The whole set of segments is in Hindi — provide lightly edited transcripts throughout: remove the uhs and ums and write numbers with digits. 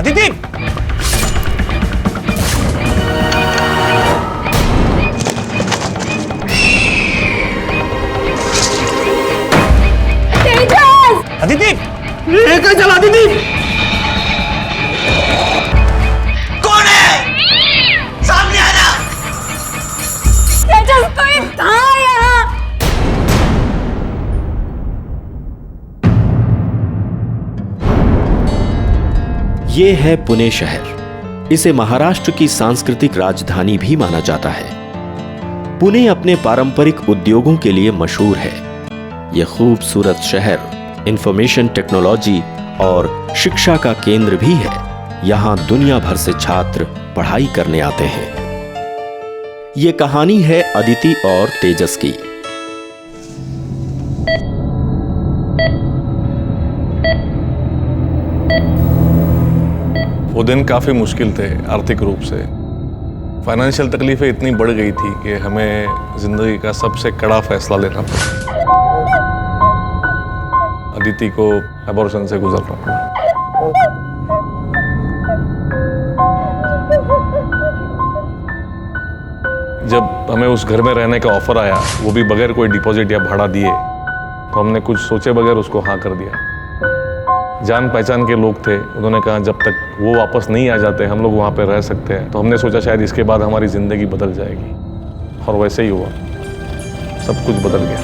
अदिति! अदिति! लेकर चला अदिति! कौन है? सामने आना! तेजस कोई था यहाँ। ये है पुणे शहर। इसे महाराष्ट्र की सांस्कृतिक राजधानी भी माना जाता है। पुणे अपने पारंपरिक उद्योगों के लिए मशहूर है। यह खूबसूरत शहर इंफॉर्मेशन टेक्नोलॉजी और शिक्षा का केंद्र भी है। यहाँ दुनिया भर से छात्र पढ़ाई करने आते हैं। ये कहानी है अदिति और तेजस की। वो दिन काफ़ी मुश्किल थे आर्थिक रूप से। फाइनेंशियल तकलीफें इतनी बढ़ गई थी कि हमें ज़िंदगी का सबसे कड़ा फैसला लेना पड़ा। अदिति को एबॉर्शन से गुजरना पड़ा। जब हमें उस घर में रहने का ऑफर आया, वो भी बगैर कोई डिपॉजिट या भाड़ा दिए, तो हमने कुछ सोचे बगैर उसको हाँ कर दिया। जान पहचान के लोग थे, उन्होंने कहा जब तक वो वापस नहीं आ जाते हम लोग वहाँ पे रह सकते हैं। तो हमने सोचा शायद इसके बाद हमारी ज़िंदगी बदल जाएगी, और वैसे ही हुआ। सब कुछ बदल गया।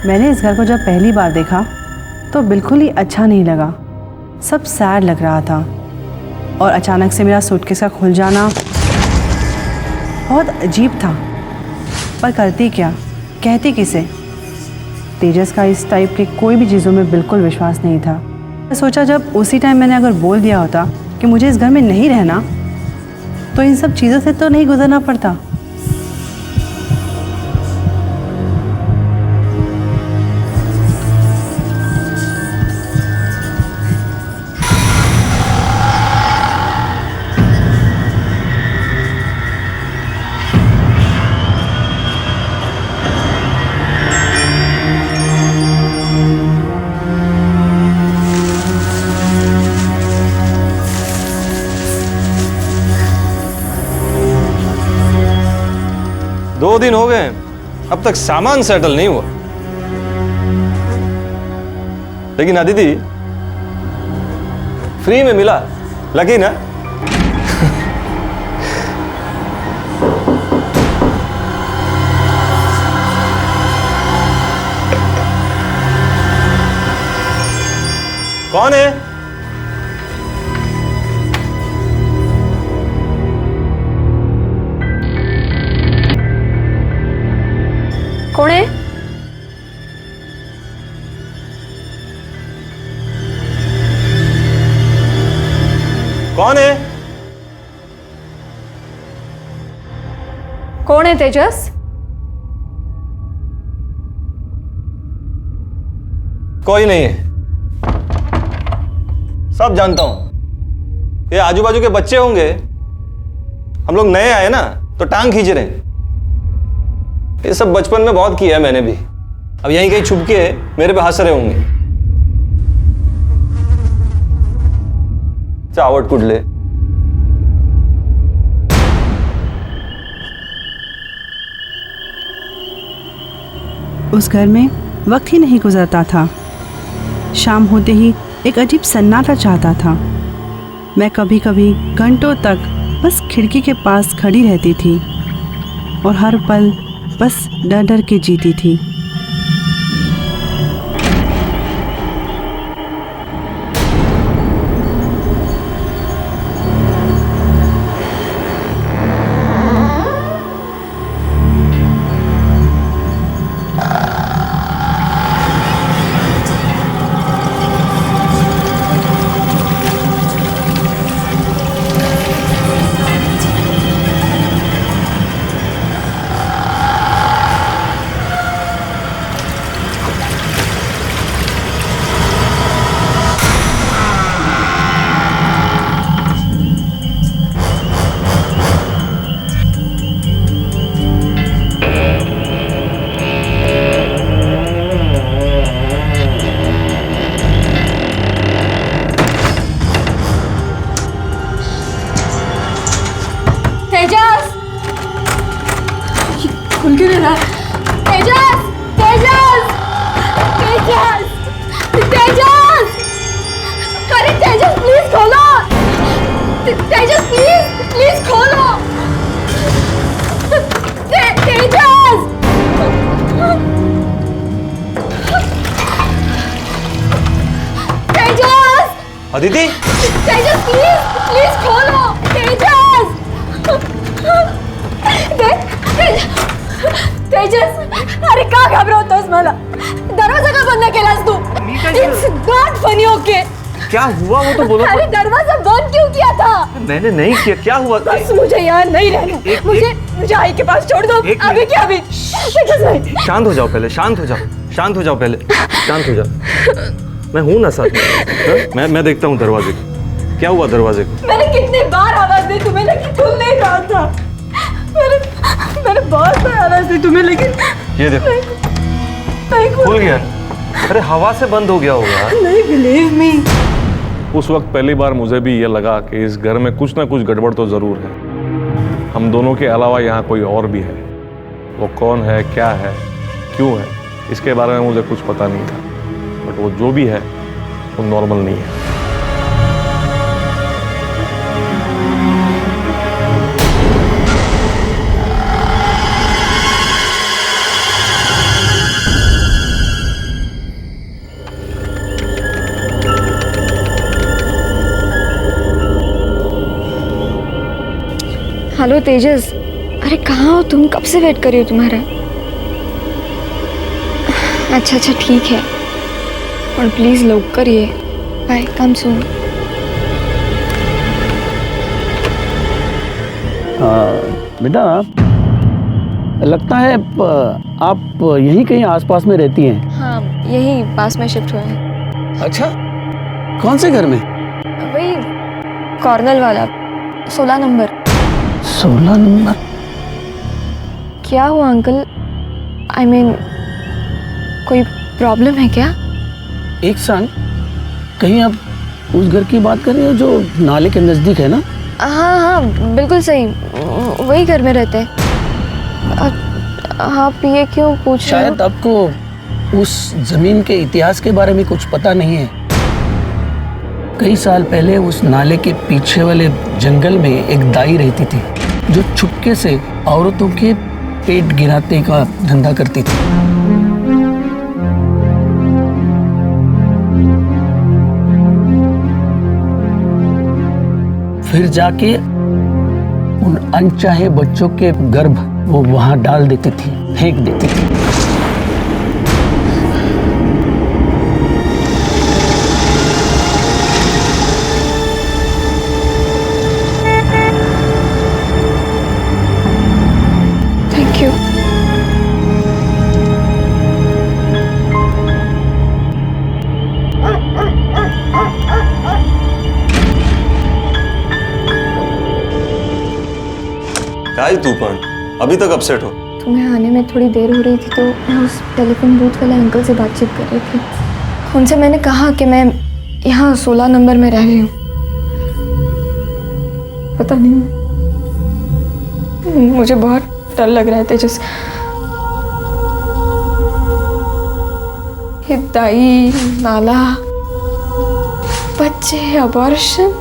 मैंने इस घर को जब पहली बार देखा तो बिल्कुल ही अच्छा नहीं लगा। सब सैड लग रहा था, और अचानक से मेरा सूटकेस का खुल जाना बहुत अजीब था। पर करती क्या, कहती किसे? तेजस का इस टाइप के कोई भी चीज़ों में बिल्कुल विश्वास नहीं था। मैं सोचा जब उसी टाइम मैंने अगर बोल दिया होता कि मुझे इस घर में नहीं रहना, तो इन सब चीज़ों से तो नहीं गुजरना पड़ता। दो दिन हो गए, अब तक सामान सेटल नहीं हुआ। लेकिन अदिति फ्री में मिला, लकी ना? कौन है? कौन है? कौन है? कौन है तेजस? कोई नहीं है, सब जानता हूं। ये आजू बाजू के बच्चे होंगे, हम लोग नए आए ना तो टांग खींच रहे हैं। ये सब बचपन में बहुत किया है मैंने भी। अब यहीं कहीं छुप के मेरे पे हंस रहे होंगे। चावट कुडले। उस घर में वक्त ही नहीं गुजरता था। शाम होते ही एक अजीब सन्नाटा चाहता था। मैं कभी कभी घंटों तक बस खिड़की के पास खड़ी रहती थी और हर पल बस डर डर के जीती थी। तेजस, खुल क्यों नहीं रहा? तेजस, तेजस, तेजस, तेजस, अरे तेजस प्लीज खोलो, तेजस प्लीज प्लीज खोलो, तेजस, तेजस, अदिति, तेजस प्लीज प्लीज खोलो, तेजस, तेजस, अरे का घाबरवतोस मला? दरवाजा का बंद केलास तू? It's not funny okay. क्या हुआ वो तो बोलो. अरे दरवाजा बंद क्यों किया था? मैंने नहीं किया. क्या हुआ? बस मुझे यहाँ नहीं रहना. मुझे आई के पास छोड़ दो. अभी क्या अभी? तेजस भाई. शांत हो जाओ पहले. शांत हो जाओ. शांत हो जाओ पहले. शांत हो जाओ. मैं हूं ना साथ में. मैं देखता हूँ दरवाजे को. क्या हुआ दरवाजे को? मैंने कितने बार आवाज दी तुम्हें, लेकिन खुल नहीं रहा था. मैंने बहुत बार आवाज दी तुम्हें, लेकिन ये देखो नहीं खुल गया. अरे हवा से बंद हो गया होगा. नहीं बिलीव मी. उस वक्त पहली बार मुझे भी ये लगा कि इस घर में कुछ ना कुछ गड़बड़ तो ज़रूर है. हम दोनों के अलावा यहाँ कोई और भी है. वो कौन है, क्या है, क्यों है, इसके बारे में मुझे कुछ पता नहीं था. बट वो जो भी है वो नॉर्मल नहीं है. हेलो तेजस, अरे कहाँ हो तुम? कब से वेट कर रही हो तुम्हारा. अच्छा ठीक है, और प्लीज़ लॉक करिए. बाय, कम सून. बेटा, लगता है आप यहीं कहीं आसपास में रहती हैं. हाँ, यही पास में शिफ्ट हुए हैं. अच्छा, कौन से घर में? वही कॉर्नल वाला, 16 नंबर. 16 नंबर. क्या हुआ अंकल? I mean, कोई प्रॉब्लम है क्या? एक साल कहीं आप उस घर की बात कर रहे हो जो नाले के नजदीक है ना? हाँ, बिल्कुल सही, वही घर में रहते हैं. आप ये क्यों पूछ रहे हो? शायद आपको उस जमीन के इतिहास के बारे में कुछ पता नहीं है. कई साल पहले उस नाले के पीछे वाले जंगल में एक दाई रहती थी जो चुपके से औरतों के पेट गिराने का धंधा करती थी. फिर जाके उन अनचाहे बच्चों के गर्भ वो वहां डाल देती थी, फेंक देती थी. Thank you. काय तूफान, अभी तक अपसेट हो? तुम्हें आने में थोड़ी देर हो रही थी तो मैं उस टेलीफोन बूथ वाले अंकल से बातचीत कर रही थी. उनसे मैंने कहा कि मैं यहाँ 16 नंबर में रह रही हूँ. पता नहीं, मुझे बहुत डर लग रहा है तेजस. ये दाई, नाला, बच्चे, अबॉर्शन.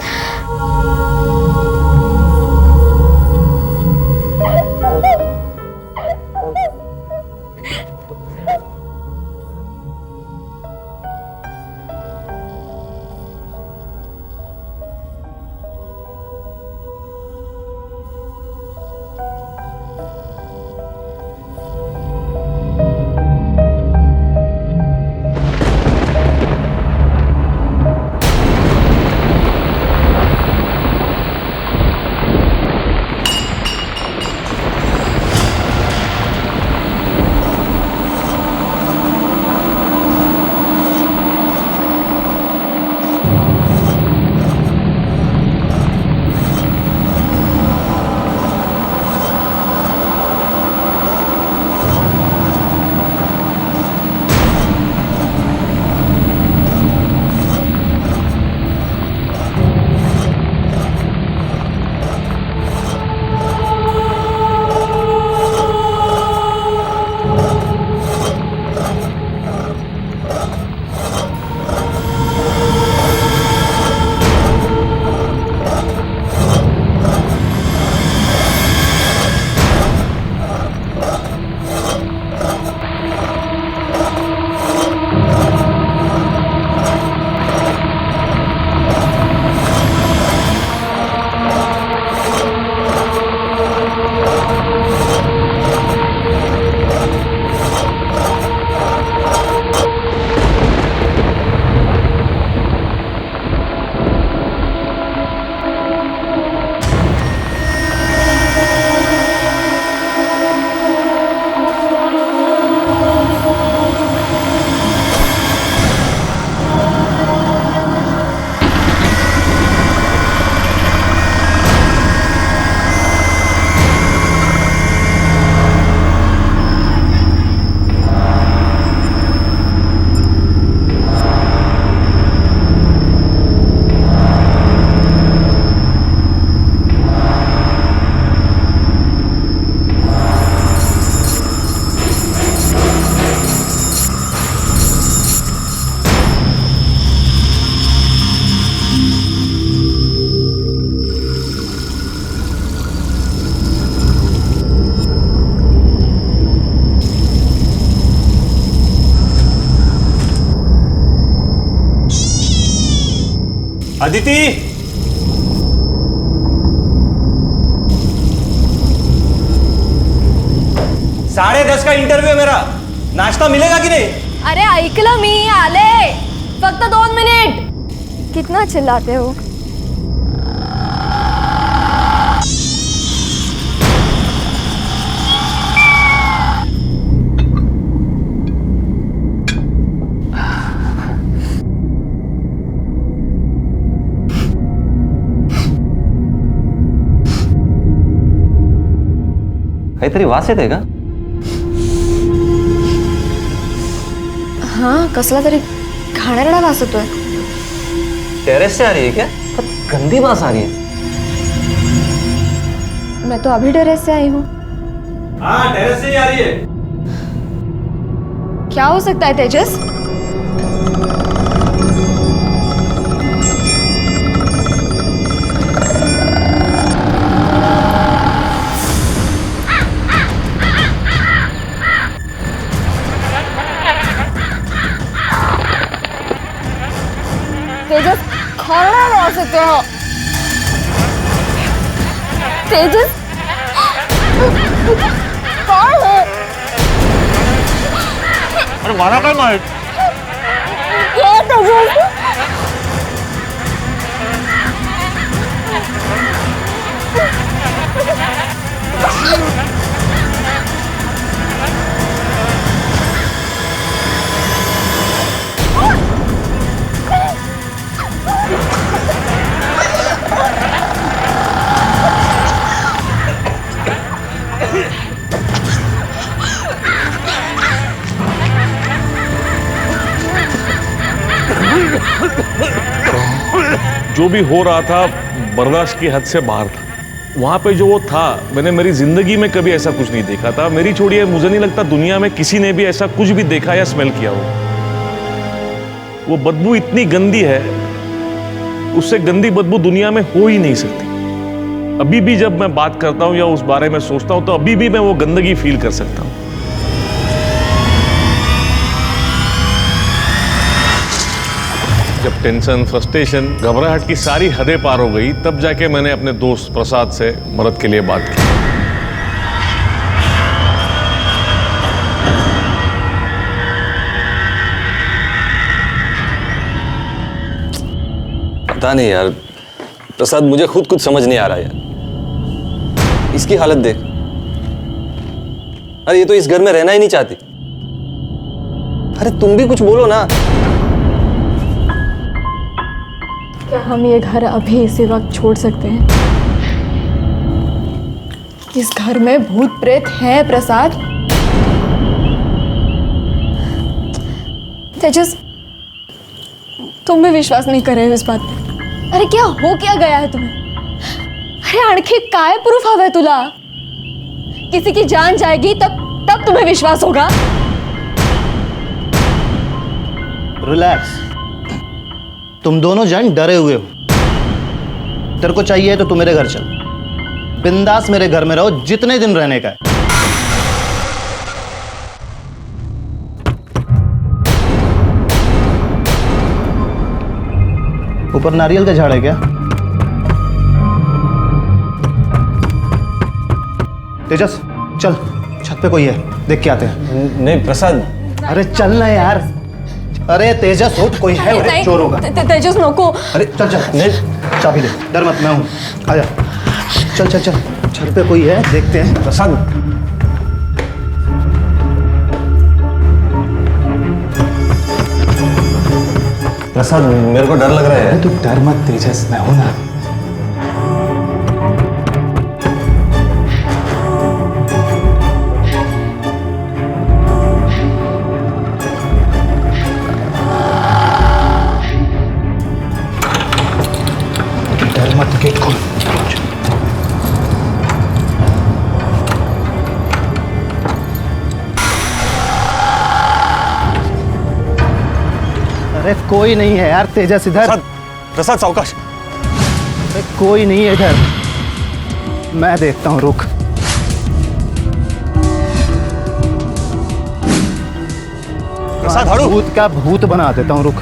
अदिति, 10:30 का इंटरव्यू है मेरा, नाश्ता मिलेगा कि नहीं? अरे ऐकलं मी, आले, फक्त 2 मिनिट. कितना चिल्लाते हो? काहीतरी वास येते का? हाँ, कसला तरी घाणेरडा वास येतोय. टेरेस से आ रही है क्या? पर गंदी वास आ रही है. मैं तो अभी टेरेस से आई हूँ. हाँ, टेरेस से ही आ रही है. क्या हो सकता है तेजस? तेजस, खाना ला सकते हो? तेजस, कौन है? अरे मारा काय माहित? क्या तेजस? जो भी हो रहा था बर्दाश्त की हद से बाहर था. वहां पे जो वो था, मैंने मेरी जिंदगी में कभी ऐसा कुछ नहीं देखा था. मेरी छोड़िए, मुझे नहीं लगता दुनिया में किसी ने भी ऐसा कुछ भी देखा या स्मेल किया हो. वो बदबू इतनी गंदी है, उससे गंदी बदबू दुनिया में हो ही नहीं सकती. अभी भी जब मैं बात करता हूं या उस बारे में सोचता हूं तो अभी भी मैं वो गंदगी फील कर सकता हूं. जब टेंशन, फ्रस्ट्रेशन, घबराहट की सारी हदें पार हो गई, तब जाके मैंने अपने दोस्त प्रसाद से मदद के लिए बात की. पता नहीं यार प्रसाद, मुझे खुद कुछ समझ नहीं आ रहा यार. इसकी हालत देख. अरे ये तो इस घर में रहना ही नहीं चाहती. अरे तुम भी कुछ बोलो ना. क्या हम ये घर अभी इसी वक्त छोड़ सकते हैं? इस घर में भूत प्रेत है प्रसाद. तेजस, तुम भी विश्वास नहीं कर रहे हो इस बात पे. अरे क्या गया है तुम्हें? अरे आणखी काय प्रूफ हवंय तुला? किसी की जान जाएगी तब तुम्हें विश्वास होगा. रिलैक्स. तुम दोनों जन डरे हुए हो. तेरे को चाहिए तो तू मेरे घर चल. बिंदास मेरे घर में रहो जितने दिन रहने का है. ऊपर नारियल का झाड़ है क्या? तेजस चल, छत पे कोई है, देख के आते हैं. नहीं प्रसाद. अरे चल ना यार. अरे तेजस उठ, कोई है उधर, चोर होगा. तेजस नको. अरे चल चल, नहीं चाबी दे, डर मत, मैं हूं. आजा, चल चल चल, छत पे कोई है, देखते हैं. प्रसाद, प्रसाद मेरे को डर लग रहा है. तू डर मत तेजस, मैं हूं ना. डर मत, गेट खोल. अरे कोई नहीं है यार तेजस इधर. प्रसाद, प्रसाद सावकाश. अरे कोई नहीं है इधर, मैं देखता हूँ, रुक. प्रसाद हड़ू. भूत का भूत बना देता हूँ, रुक.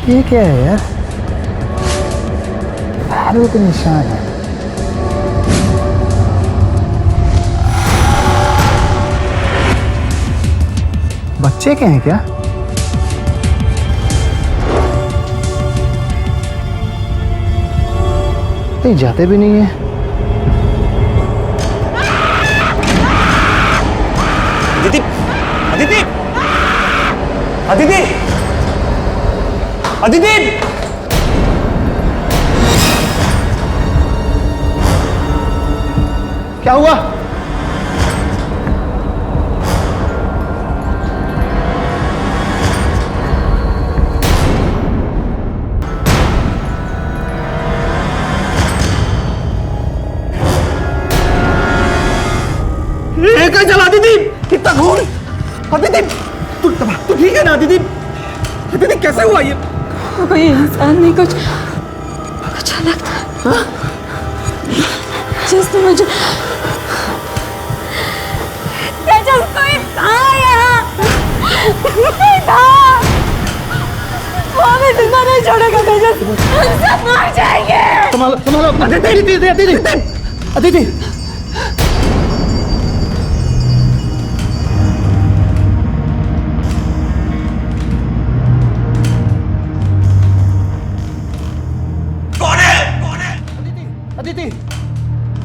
ये क्या है यार? पैरों के निशान है। बच्चे के हैं क्या? कहीं जाते भी नहीं है। अदिति, अदिति, अदिति, अदिति! क्या हुआ? कहीं चला दीदी, कितना खून। अदिति, तू ठीक है ना अदिति? अदिति कैसे हुआ ये? कोई इंसान नहीं, कुछ अलग था। जिसने मुझे तेजस कोई था यहाँ, नहीं था। वो हमें जिंदा नहीं छोड़ेगा तेजस, हम सब मर जाएंगे। संभालो, संभालो। अदिति, अदिति, अदिति। अदिति,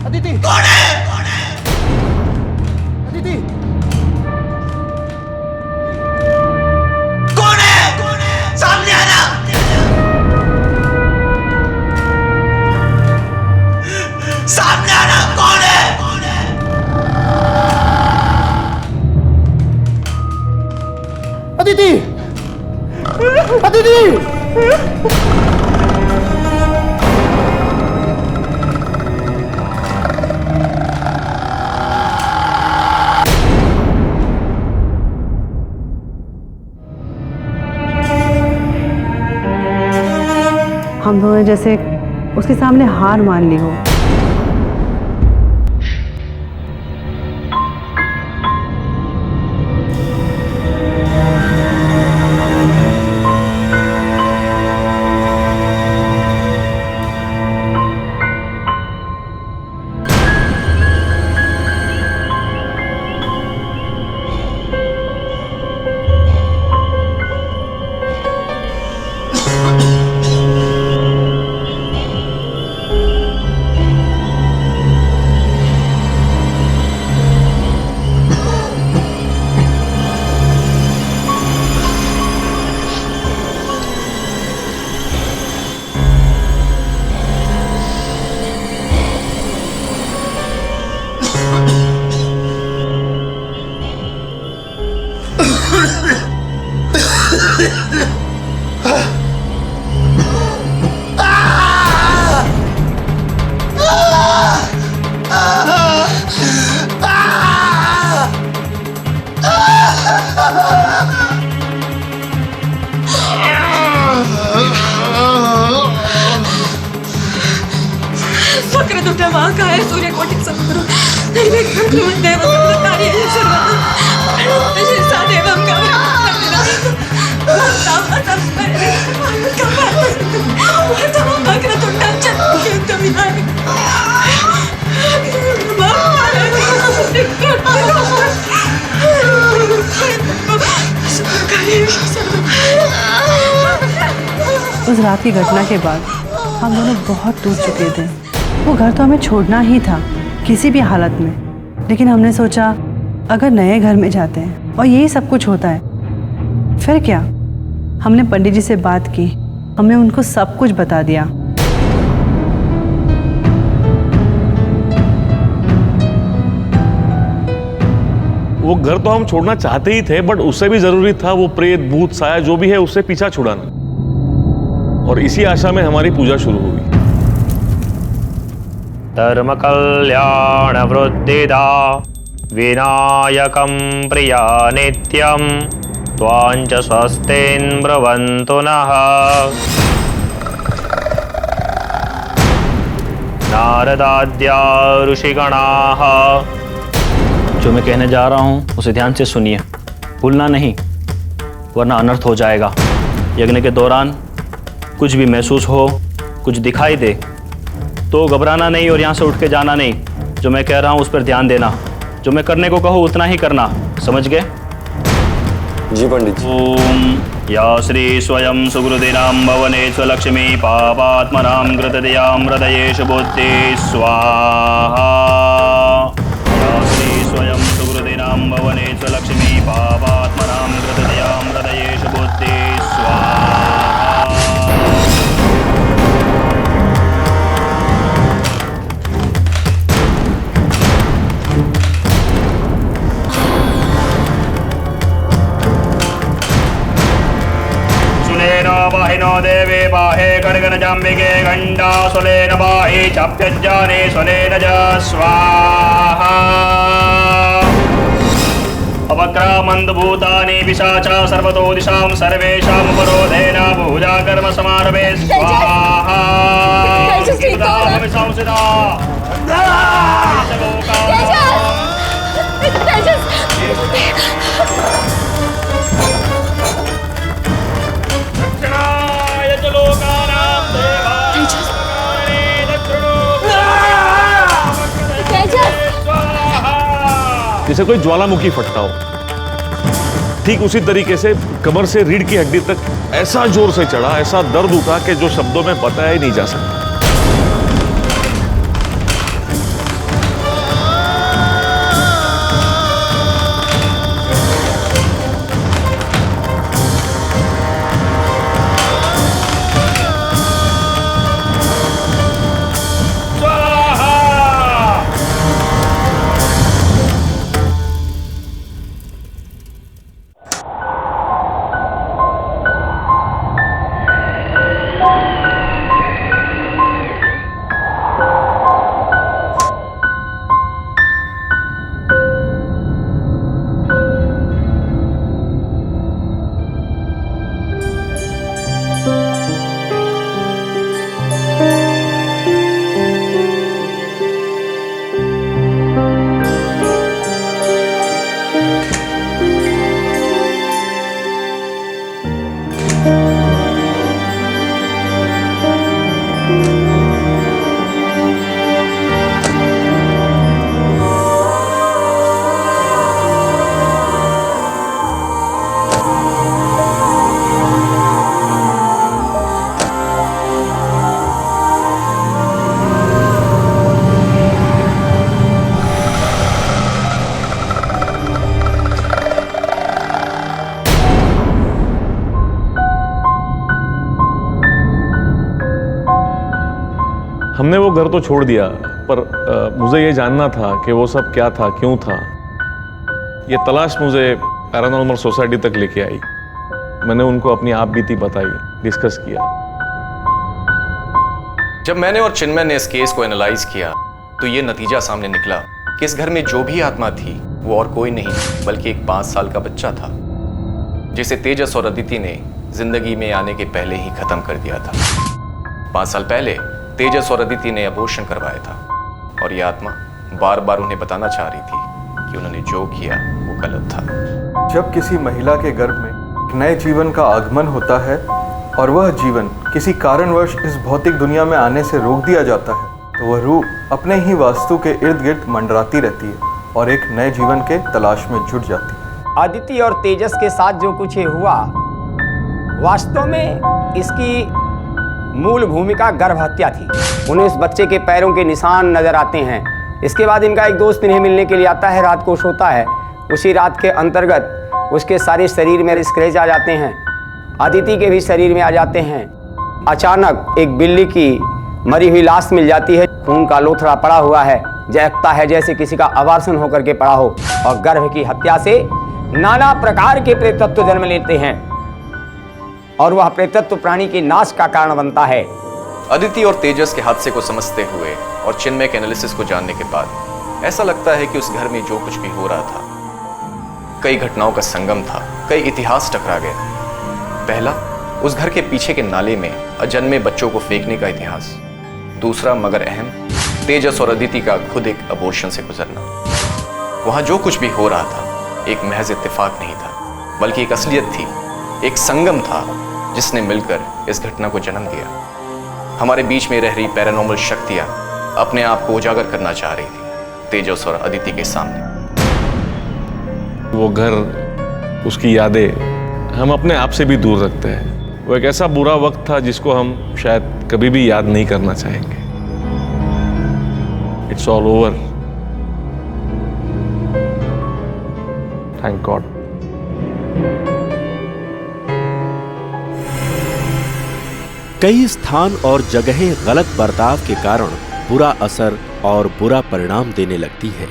अदिति, कौन है? अदिति, कौन है? सामने आना। सामने आना, कौन है? अदिति, अदिति। हम दोनों जैसे उसके सामने हार मान ली हो। वक्रतुंड महाकाय सूर्यकोटि समप्रभ निर्विघ्नं देवसंततारिणे शर्वदा प्रणतशिरसा देवं गौरवं वक्रतुण्डं चतुर्विनायकं उस रात की घटना के बाद हम दोनों बहुत टूट चुके थे। वो घर तो हमें छोड़ना ही था किसी भी हालत में, लेकिन हमने सोचा अगर नए घर में जाते हैं और यही सब कुछ होता है फिर क्या। हमने पंडित जी से बात की, हमने उनको सब कुछ बता दिया। वो घर तो हम छोड़ना चाहते ही थे, बट उससे भी जरूरी था वो प्रेत भूत साया जो भी है उससे पीछा छुड़ाना। और इसी आशा में हमारी पूजा शुरू हुई। धर्म कल्याण वृद्धिदा विनायकं प्रिया नित्यं त्वांच स्वस्तिन् ब्रवन्तु नः। नारदाद्या ऋषिगणाः। जो मैं कहने जा रहा हूँ उसे ध्यान से सुनिए, भूलना नहीं वरना अनर्थ हो जाएगा। यज्ञ के दौरान कुछ भी महसूस हो, कुछ दिखाई दे तो घबराना नहीं और यहाँ से उठ के जाना नहीं। जो मैं कह रहा हूँ उस पर ध्यान देना, जो मैं करने को कहूँ उतना ही करना, समझ गए? जी पंडित जी। ओम या श्री स्वयं सुगुरुदिनां भवने स्वलक्ष्मी पापात्मनां कृतदयां हृदयेषु बुद्धि स्वाहा। या श्री स्वयं सुगुरुदिनां भवने स्वलक्ष्मी पापात्मनां कृतदयां हृदयेषु बुद्धि स्वाहा। बाहिनो देवे बाहे खड्गन जाम्बिके गंडा सुलेन बाहि चाप्यज्जाने सुलेन ज स्वाहा। अवक्रामन्त भूतानि पिशाचा सर्वतो दिशां सर्वेषां उपरोधेन पूजा कर्म समारभे स्वाहा। संसिता जैसे कोई ज्वालामुखी फटता हो, ठीक उसी तरीके से कमर से रीढ़ की हड्डी तक ऐसा जोर से चढ़ा, ऐसा दर्द उठा कि जो शब्दों में बताया ही नहीं जा सकता। हमने वो घर तो छोड़ दिया, पर मुझे ये जानना था कि वो सब क्या था, क्यों था। ये तलाश मुझे पैरानॉर्मल सोसाइटी तक लेके आई। मैंने उनको अपनी आप बीती बताई, डिस्कस किया। जब मैंने और चिन्मय ने इस केस को एनालाइज किया तो ये नतीजा सामने निकला कि इस घर में जो भी आत्मा थी वो और कोई नहीं बल्कि एक 5 साल का बच्चा था, जिसे तेजस और अदिति ने जिंदगी में आने के पहले ही खत्म कर दिया था। 5 साल पहले तेजस और अदिति ने अबॉर्शन करवाया था और ये आत्मा बार बार उन्हें बताना चाह रही थी कि उन्होंने जो किया वो गलत था। जब किसी महिला के गर्भ में एक नए जीवन का आगमन होता है और वह जीवन किसी कारणवश इस भौतिक दुनिया में आने से रोक दिया जाता है, तो वह रूह अपने ही वास्तु के इर्द गिर्द मंडराती रहती है और एक नए जीवन के तलाश में जुट जाती है। अदिति और तेजस के साथ जो कुछ हुआ, वास्तव में इसकी मूल भूमिका गर्भ हत्या थी। उन्हें उस बच्चे के पैरों के निशान नजर आते हैं। इसके बाद इनका एक दोस्त इन्हें मिलने के लिए आता है, रात को सोता है। उसी रात के अंतर्गत उसके सारे शरीर में स्क्रैच आ जाते हैं, अदिति के भी शरीर में आ जाते हैं। अचानक एक बिल्ली की मरी हुई लाश मिल जाती है, खून का लोथड़ा पड़ा हुआ है, जैकता है जैसे किसी का अबार्सन होकर के पड़ा हो। और गर्भ की हत्या से नाना प्रकार के प्रेतत्व जन्म लेते हैं और वह प्रेतत्व प्राणी के नाश का कारण बनता है। अदिति और तेजस के हादसे को समझते हुए और चिन्मय के एनालिसिस को जानने के बाद ऐसा लगता है कि उस घर में जो कुछ भी हो रहा था, कई घटनाओं का संगम था, कई इतिहास टकरा गए। पहला, उस घर के पीछे के नाले में अजन्मे बच्चों को फेंकने का इतिहास। दूसरा, मगर अहम, तेजस और अदिति का खुद एक अबॉर्शन से गुजरना। वहां जो कुछ भी हो रहा था एक महज इत्तेफाक नहीं था, बल्कि एक असलियत थी, एक संगम था जिसने मिलकर इस घटना को जन्म दिया। हमारे बीच में रह रही पैरानॉर्मल शक्तियां अपने आप को उजागर करना चाह रही थी तेजस और अदिति के सामने। वो घर, उसकी यादें हम अपने आप से भी दूर रखते हैं। वो एक ऐसा बुरा वक्त था जिसको हम शायद कभी भी याद नहीं करना चाहेंगे। It's all over, thank God. कई स्थान और जगहें गलत बर्ताव के कारण बुरा असर और बुरा परिणाम देने लगती है,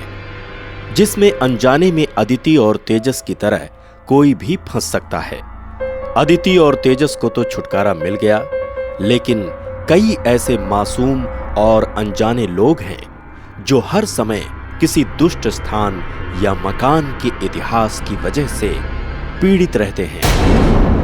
जिसमें अनजाने में अदिति और तेजस की तरह कोई भी फंस सकता है। अदिति और तेजस को तो छुटकारा मिल गया, लेकिन कई ऐसे मासूम और अनजाने लोग हैं जो हर समय किसी दुष्ट स्थान या मकान के इतिहास की वजह से पीड़ित रहते हैं।